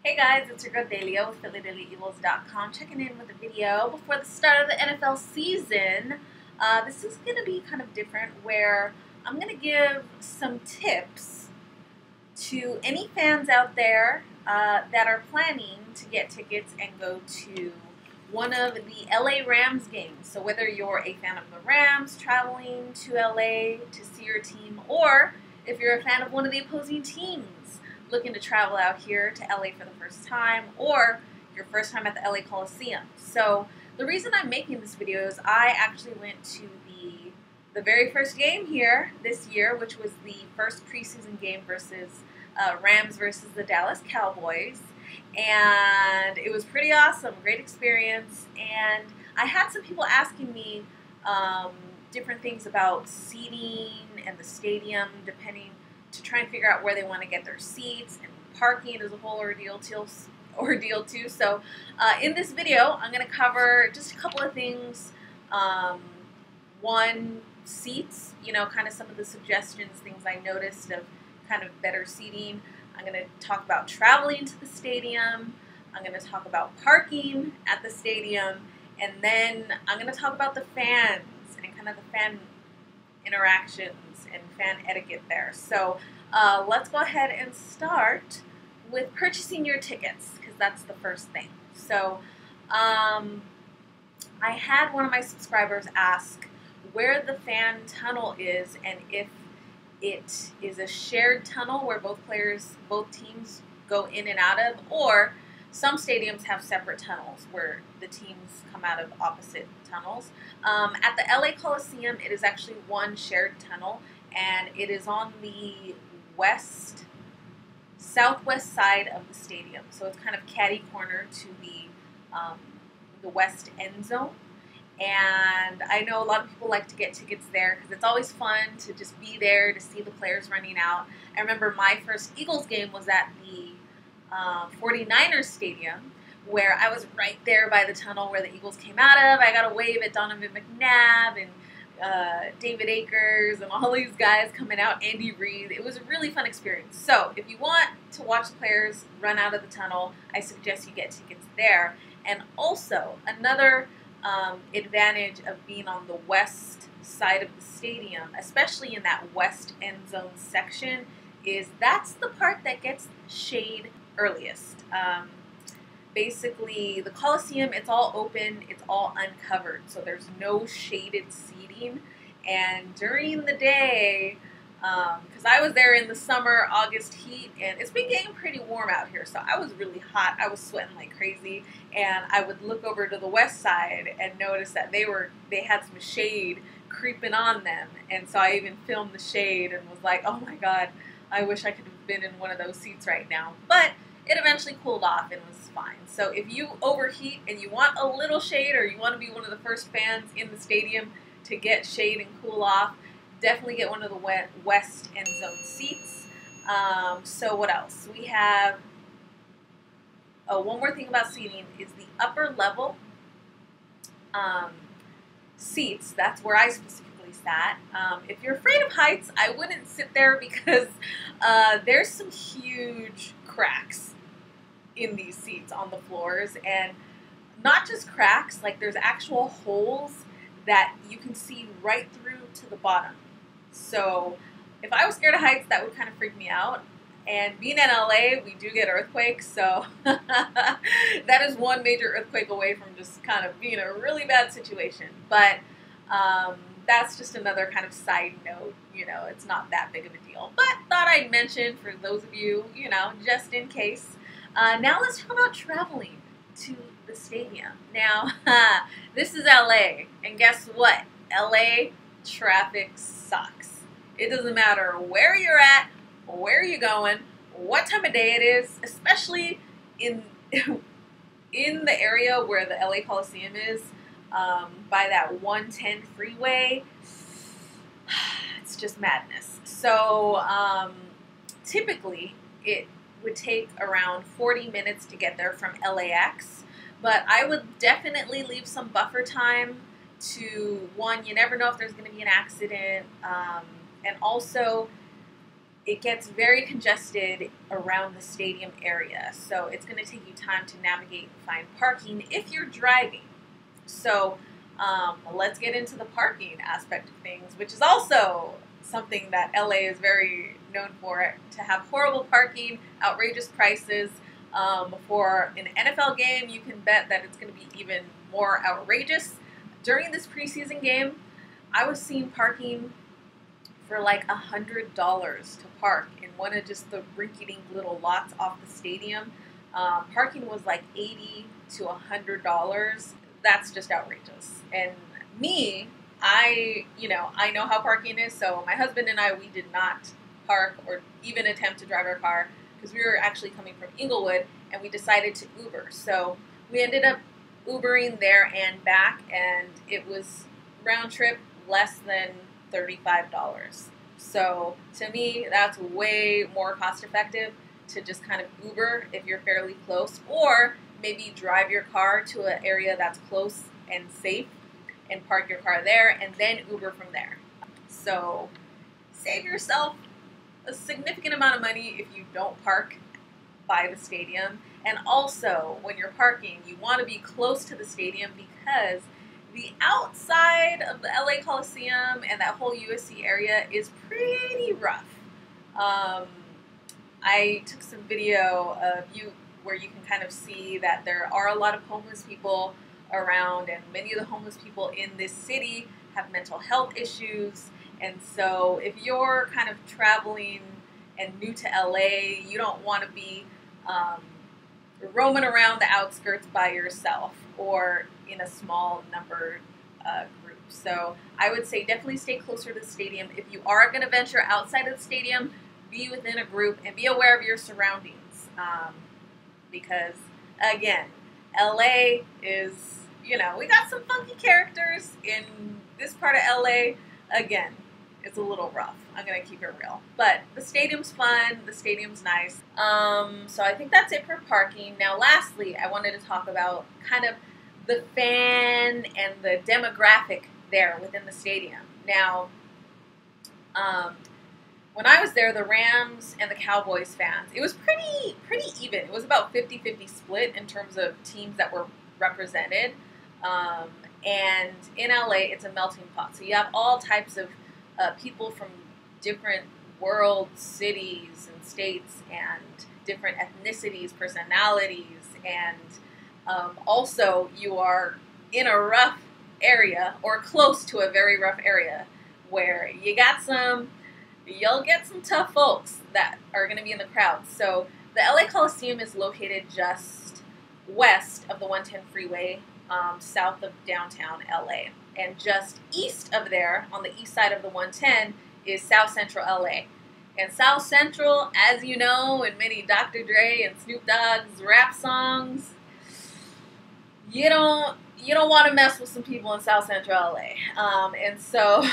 Hey guys, it's your girl Dahlia with PhilaDehliaEagles.com checking in with a video before the start of the NFL season. This is going to be kind of different where I'm going to give some tips to any fans out there that are planning to get tickets and go to one of the LA Rams games. So whether you're a fan of the Rams traveling to LA to see your team, or if you're a fan of one of the opposing teams looking to travel out here to LA for the first time, or your first time at the LA Coliseum. So the reason I'm making this video is I actually went to the very first game here this year, which was the first preseason game versus Rams versus the Dallas Cowboys, and it was pretty awesome, great experience. And I had some people asking me different things about seating and the stadium, depending, to try and figure out where they want to get their seats, and parking is a whole ordeal too. So in this video, I'm going to cover just a couple of things. One, seats, kind of some of the suggestions, things I noticed of kind of better seating. I'm going to talk about traveling to the stadium. I'm going to talk about parking at the stadium. And then I'm going to talk about the fans and kind of the fan interactions and fan etiquette there. So let's go ahead and start with purchasing your tickets, because that's the first thing. So I had one of my subscribers ask where the fan tunnel is, and if it is a shared tunnel where both teams go in and out of, or some stadiums have separate tunnels where the teams come out of opposite tunnels. At the LA Coliseum, it is actually one shared tunnel, and it is on the southwest side of the stadium. So it's kind of catty corner to the west end zone. And I know a lot of people like to get tickets there because it's always fun to just be there to see the players running out. I remember my first Eagles game was at the 49ers stadium, where I was right there by the tunnel where the Eagles came out of. I got to wave at Donovan McNabb and David Akers and all these guys coming out, Andy Reid. It was a really fun experience. So if you want to watch the players run out of the tunnel, I suggest you get tickets there. And also, another advantage of being on the west side of the stadium, especially in that west end zone section, is that's the part that gets shade earliest. Basically, the Coliseum, it's all open, it's all uncovered, so there's no shaded seating. And during the day, because I was there in the summer, August heat, and it's been getting pretty warm out here, so I was really hot. I was sweating like crazy, and I would look over to the west side and notice that they had some shade creeping on them, and so I even filmed the shade and was like, oh my god, I wish I could have been in one of those seats right now. But it eventually cooled off and was fine. So if you overheat and you want a little shade, or you want to be one of the first fans in the stadium to get shade and cool off, definitely get one of the west end zone seats. So what else? We have, one more thing about seating is the upper level seats. That's where I specifically sat. If you're afraid of heights, I wouldn't sit there because there's some huge cracks in these seats on the floors, and not just cracks, like there's actual holes that you can see right through to the bottom. So if I was scared of heights, that would kind of freak me out. And being in LA, we do get earthquakes, so that is one major earthquake away from just kind of being a really bad situation. But that's just another kind of side note. It's not that big of a deal. But thought I'd mention for those of you, just in case. Now let's talk about traveling to the stadium. Now, this is LA, and guess what? LA traffic sucks. It doesn't matter where you're at, where you're going, what time of day it is, especially in the area where the LA Coliseum is, by that 110 freeway. It's just madness. So typically it would take around 40 minutes to get there from LAX, but I would definitely leave some buffer time to, one, you never know if there's going to be an accident, and also it gets very congested around the stadium area. So it's going to take you time to navigate and find parking if you're driving. So let's get into the parking aspect of things, which is also something that LA is very known for, to have horrible parking, outrageous prices. For an NFL game, you can bet that it's going to be even more outrageous. During this preseason game, I was seeing parking for like $100 to park in one of just the rinky-dink little lots off the stadium. Parking was like $80 to $100. That's just outrageous. And me, I know how parking is, so my husband and I, we did not park or even attempt to drive our car because we were actually coming from Inglewood, and we decided to Uber. So we ended up Ubering there and back, and it was round trip less than $35. So to me, that's way more cost effective to just kind of Uber if you're fairly close, or maybe drive your car to an area that's close and safe and park your car there and then Uber from there. So save yourself a significant amount of money if you don't park by the stadium. And also, when you're parking, you want to be close to the stadium because the outside of the LA Coliseum and that whole USC area is pretty rough. I took some video of where you can kind of see that there are a lot of homeless people around, and many of the homeless people in this city have mental health issues. And so if you're kind of traveling and new to LA, you don't want to be roaming around the outskirts by yourself or in a small numbered group. So I would say definitely stay closer to the stadium. If you are going to venture outside of the stadium, be within a group and be aware of your surroundings. Because, again, LA is, we got some funky characters in this part of LA. Again, it's a little rough. I'm going to keep it real. But the stadium's fun. The stadium's nice. So I think that's it for parking. Now, lastly, I wanted to talk about kind of the fan and the demographic there within the stadium. Now, when I was there, the Rams and the Cowboys fans, it was pretty even. It was about 50-50 split in terms of teams that were represented. And in LA, it's a melting pot. So you have all types of people from different world, cities, and states, and different ethnicities, personalities, and also you are in a rough area or close to a very rough area where you'll get some tough folks that are going to be in the crowd. So the LA Coliseum is located just west of the 110 freeway, south of downtown LA. And just east of there, on the east side of the 110, is South Central LA. And South Central, as you know, in many Dr. Dre and Snoop Dogg's rap songs, you don't want to mess with some people in South Central LA. And so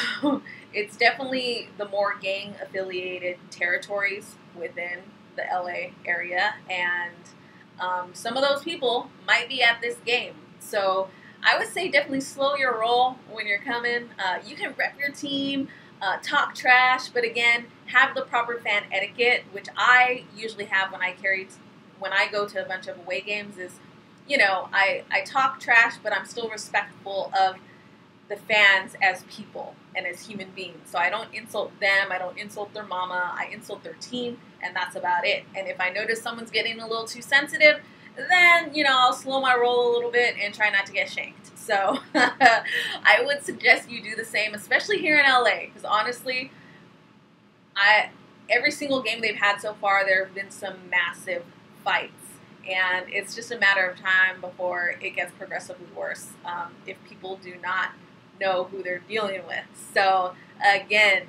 it's definitely the more gang-affiliated territories within the LA area. And some of those people might be at this game. So I would say definitely slow your roll when you're coming. You can rep your team, talk trash, but again, have the proper fan etiquette, which I usually have when I go to a bunch of away games. Is I talk trash, but I'm still respectful of the fans as people and as human beings. So I don't insult them. I don't insult their mama. I insult their team, and that's about it. And if I notice someone's getting a little too sensitive, then, I'll slow my roll a little bit and try not to get shanked. So I would suggest you do the same, especially here in LA, because honestly, every single game they've had so far, there have been some massive fights. And it's just a matter of time before it gets progressively worse if people do not know who they're dealing with. So, again,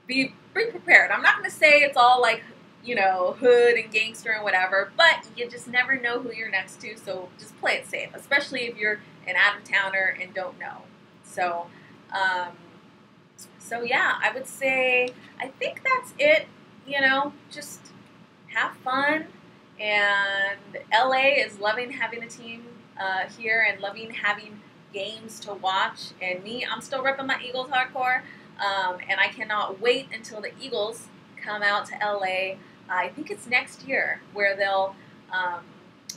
be prepared. I'm not going to say it's all like, hood and gangster and whatever, but you just never know who you're next to, so just play it safe, especially if you're an out-of-towner and don't know. So, yeah, I would say, I think that's it, just have fun, and LA is loving having a team here and loving having games to watch, and me, I'm still repping my Eagles hardcore. And I cannot wait until the Eagles come out to LA. I think it's next year where they're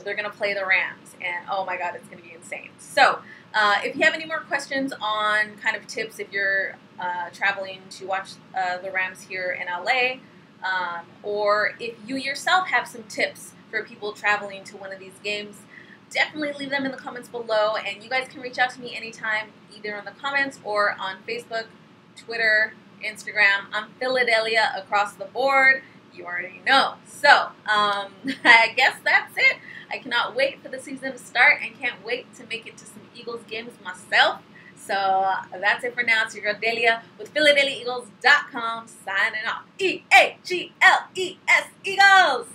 going to play the Rams, and oh my God, it's going to be insane. So if you have any more questions on kind of tips if you're traveling to watch the Rams here in LA, or if you yourself have some tips for people traveling to one of these games, definitely leave them in the comments below, and you guys can reach out to me anytime, either in the comments or on Facebook, Twitter, Instagram. I'm PhilaDehlia across the board. You already know. So, I guess that's it. I cannot wait for the season to start and can't wait to make it to some Eagles games myself. So, that's it for now. It's your girl Delia with PhilaDehliaEagles.com signing off. E-A-G-L-E-S, Eagles!